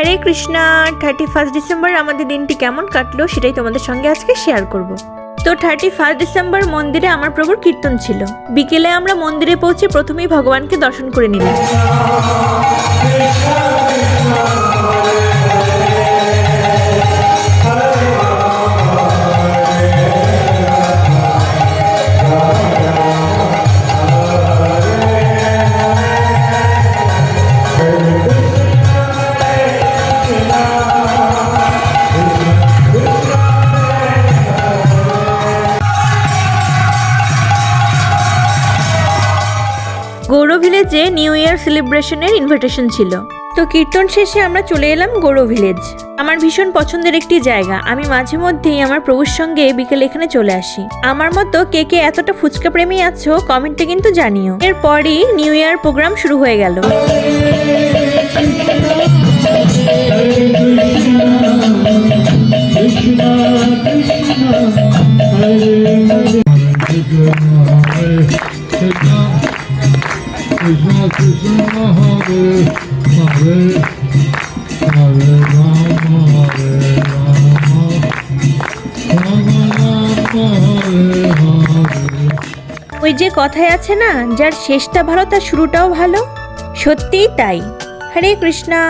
হরে Krishna. 31 December আমাদের দিনটি কেমন কাটলো সেটাই তোমাদের সঙ্গে আজকে শেয়ার করব। তো 31 ডিসেম্বর মন্দিরে আমার প্রভুর কীর্তন ছিল। বিকেলে আমরা মন্দিরে পৌঁছে প্রথমেই ভগবানকে দর্শন করে নিলাম। গৌড় ভিলেজে নিউ ইয়ার সেলিব্রেশনের ইনভিটেশন ছিল। তো কীর্তন শেষে আমরা চলে এলাম গৌড় ভিলেজ। আমার ভীষণ পছন্দের একটি জায়গা। আমি মাঝে মধ্যেই আমার প্রভুর সঙ্গে বিকেলে এখানে চলে আসি। আমার মতো কে কে এতটা ফুচকা প্রেমী আছো কমেন্টে কিন্তু জানিও। এরপরই নিউ ইয়ার প্রোগ্রাম শুরু হয়ে গেল। Krishna Krishna Hare Hare Hare Rama Hare Rama Rama Rama Hare Hare। ওই যে কথায় আছে না, যার শেষটা ভালো তার শুরুটাও ভালো। সত্যিই তাই। হরে কৃষ্ণা।